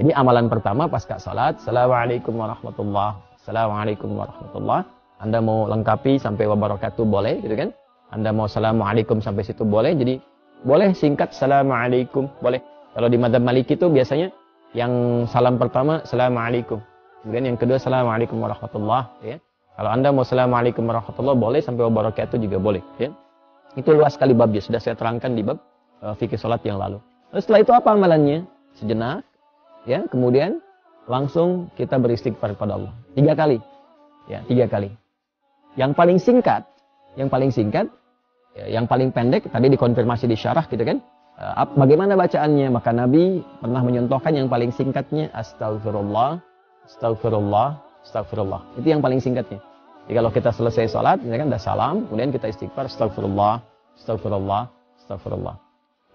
Ini amalan pertama pasca salat. Assalamualaikum warahmatullah. Assalamualaikum warahmatullah. Anda mau lengkapi sampai wabarakatuh boleh, gitu kan? Anda mau assalamualaikum sampai situ boleh. Jadi boleh singkat assalamualaikum, boleh. Kalau di madzhab Maliki itu biasanya yang salam pertama assalamualaikum. Kemudian yang kedua assalamualaikum warahmatullah, ya. Kalau Anda mau assalamualaikum warahmatullah boleh, sampai wabarakatuh juga boleh, ya. Itu luas sekali babnya, sudah saya terangkan di bab fikih salat yang lalu. Lalu setelah itu apa amalannya? Sejenak, ya, kemudian langsung kita beristighfar kepada Allah 3 kali, ya, 3 kali. Yang paling singkat, ya, yang paling pendek tadi dikonfirmasi di syarah, gitu kan? Bagaimana bacaannya? Maka Nabi pernah menyontohkan yang paling singkatnya astagfirullah, astagfirullah, astagfirullah. Itu yang paling singkatnya. Jadi kalau kita selesai sholat, ya kan, udah salam, kemudian kita istighfar astagfirullah, astagfirullah, astagfirullah.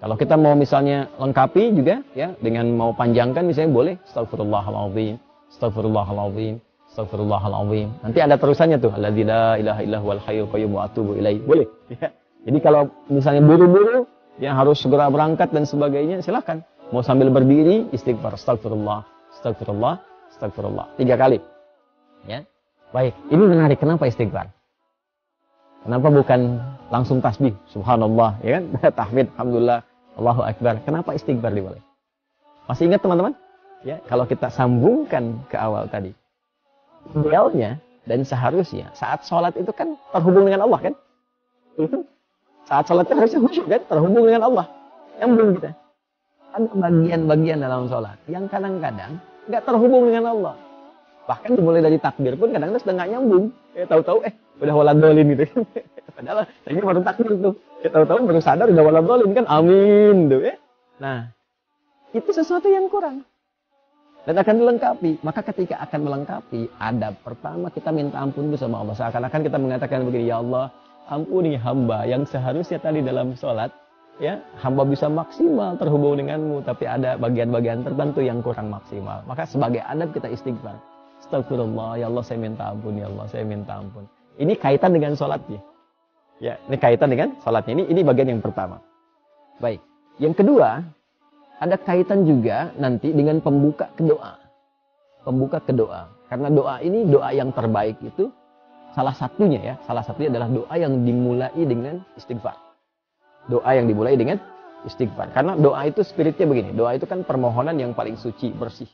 Kalau kita mau misalnya lengkapi juga, ya, dengan mau panjangkan misalnya boleh astagfirullahaladzim, astagfirullahaladzim, astagfirullahaladzim. Nanti ada terusannya tuh, alladzi la ilaha illa huwal hayyul qayyum wa atubu ilaih. Boleh, ya. Jadi kalau misalnya buru-buru, ya harus segera berangkat dan sebagainya, silakan. Mau sambil berdiri istighfar astagfirullah, astagfirullah, astagfirullah 3 kali. Ya. Baik, ini menarik. Kenapa istighfar? Kenapa bukan langsung tasbih? Subhanallah, ya kan? Tahmid, alhamdulillah, Allahu akbar. Kenapa istighfar dimulai? Masih ingat teman-teman? Ya, kalau kita sambungkan ke awal tadi. Idealnya dan seharusnya saat sholat itu kan terhubung dengan Allah, kan? Saat sholat itu harusnya khusyuk, kan? Terhubung dengan Allah. Nyambung kita. Ada bagian-bagian dalam sholat yang kadang-kadang nggak terhubung dengan Allah. Bahkan dimulai dari takbir pun kadang-kadang sudah nggak nyambung. Ya, tahu-tahu udah waladolin gitu. Padahal ini baru takbir tuh. Ya, tahu-tahu baru sadar udah waladolin kan. Amin tuh, ya. Nah, itu sesuatu yang kurang. Dan akan dilengkapi. Maka ketika akan melengkapi, adab pertama kita minta ampun dulu sama Allah. Seakan-akan kita mengatakan begini, ya Allah, ampuni hamba yang seharusnya tadi dalam sholat, ya, hamba bisa maksimal terhubung denganmu, tapi ada bagian-bagian tertentu yang kurang maksimal. Maka sebagai adab kita istighfar. Astagfirullah, ya Allah saya minta ampun, ya Allah saya minta ampun. Ini kaitan dengan sholatnya. Ya, ini kaitan dengan sholatnya. Ini bagian yang pertama. Baik. Yang kedua, ada kaitan juga nanti dengan pembuka ke doa. Pembuka ke doa. Karena doa ini doa yang terbaik itu salah satunya adalah doa yang dimulai dengan istighfar. Doa yang dimulai dengan istighfar. Karena doa itu spiritnya begini. Doa itu kan permohonan yang paling suci, bersih.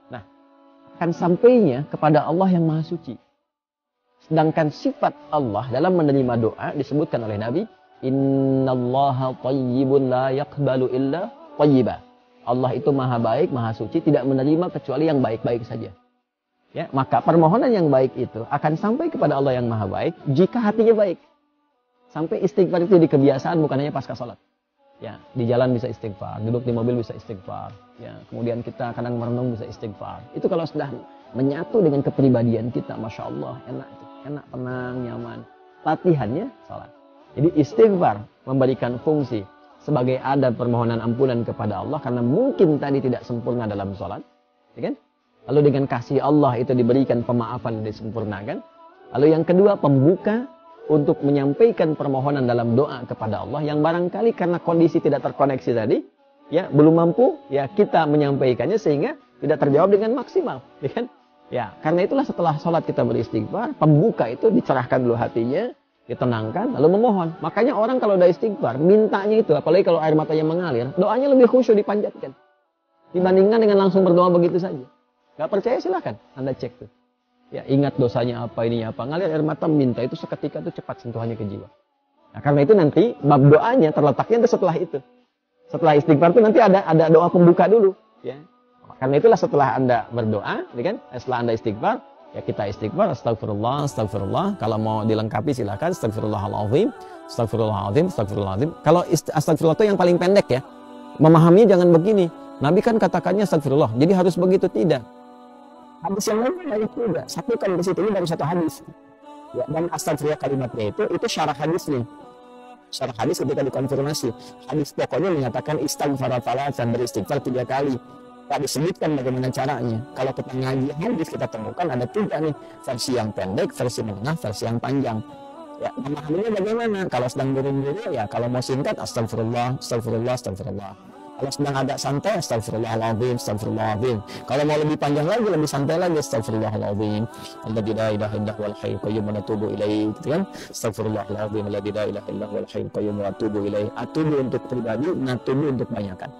Nah, akan sampainya kepada Allah yang Maha Suci. Sedangkan sifat Allah dalam menerima doa disebutkan oleh Nabi, innallaha thayyibun la yaqbalu illa thayyiba. Allah itu Maha baik, Maha Suci, tidak menerima kecuali yang baik-baik saja. Ya, maka permohonan yang baik itu akan sampai kepada Allah yang Maha baik jika hatinya baik. Sampai istighfar itu di kebiasaan, bukan hanya pasca sholat. Ya, di jalan bisa istighfar, duduk di mobil bisa istighfar. Ya, kemudian kita kadang merenung bisa istighfar. Itu kalau sudah menyatu dengan kepribadian kita, masya Allah, enak, tenang, nyaman. Latihannya sholat. Jadi istighfar memberikan fungsi sebagai adab permohonan ampunan kepada Allah karena mungkin tadi tidak sempurna dalam sholat, ya kan? Lalu dengan kasih Allah itu diberikan pemaafan dan disempurnakan. Lalu yang kedua, pembuka untuk menyampaikan permohonan dalam doa kepada Allah yang barangkali karena kondisi tidak terkoneksi tadi, ya, belum mampu, ya, kita menyampaikannya sehingga tidak terjawab dengan maksimal, ya kan? Ya, karena itulah setelah sholat kita beristighfar, pembuka itu dicerahkan dulu hatinya, ditenangkan, lalu memohon. Makanya orang kalau udah istighfar, mintanya itu, apalagi kalau air matanya mengalir, doanya lebih khusyuk dipanjatkan dibandingkan dengan langsung berdoa begitu saja. Gak percaya silahkan Anda cek tuh. Ya, ingat dosanya apa, ininya apa. Ngalir air mata minta itu seketika itu cepat sentuhannya ke jiwa. Nah, karena itu nanti bab doanya terletaknya itu setelah itu. Setelah istighfar itu nanti ada doa pembuka dulu. Ya. Karena itulah setelah Anda berdoa, ya kan? Setelah Anda istighfar, ya kita istighfar, astagfirullah, astagfirullah. Kalau mau dilengkapi silakan, astagfirullahaladzim, astagfirullahaladzim, astagfirullahaladzim. Kalau astagfirullah itu yang paling pendek ya. Memahaminya jangan begini. Nabi kan katakannya astagfirullah, jadi harus begitu, tidak. Hadis yang lain banyak juga. Satu kan di situ, ini baru satu hadis. Ya, dan astagfirullah kalimatnya itu syarah hadisnya. Syarah hadis ketika dikonfirmasi. Hadis pokoknya menyatakan istighfar dan beristighfar 3 kali. Tak disebutkan bagaimana caranya. Kalau kita ngaji hadis kita temukan ada 3 nih. Versi yang pendek, versi menengah, versi yang panjang. Ya, memahaminya bagaimana? Kalau sedang buru-buru ya kalau mau singkat astagfirullah, astagfirullah, astagfirullah. Kalau sedang agak santai, astagfirullahaladzim, astagfirullahaladzim. Kalau mau lebih panjang lagi, lebih santai lagi, astagfirullahaladzim. Alladzi la ilaha illa huwal hayyul qayyum wa atubu ilaih, gitu kan? Astagfirullahaladzim, alladzi la ilaha illa huwal hayyul qayyum wa atubu ilaih. Atubu untuk pribadi, natubu untuk banyakan.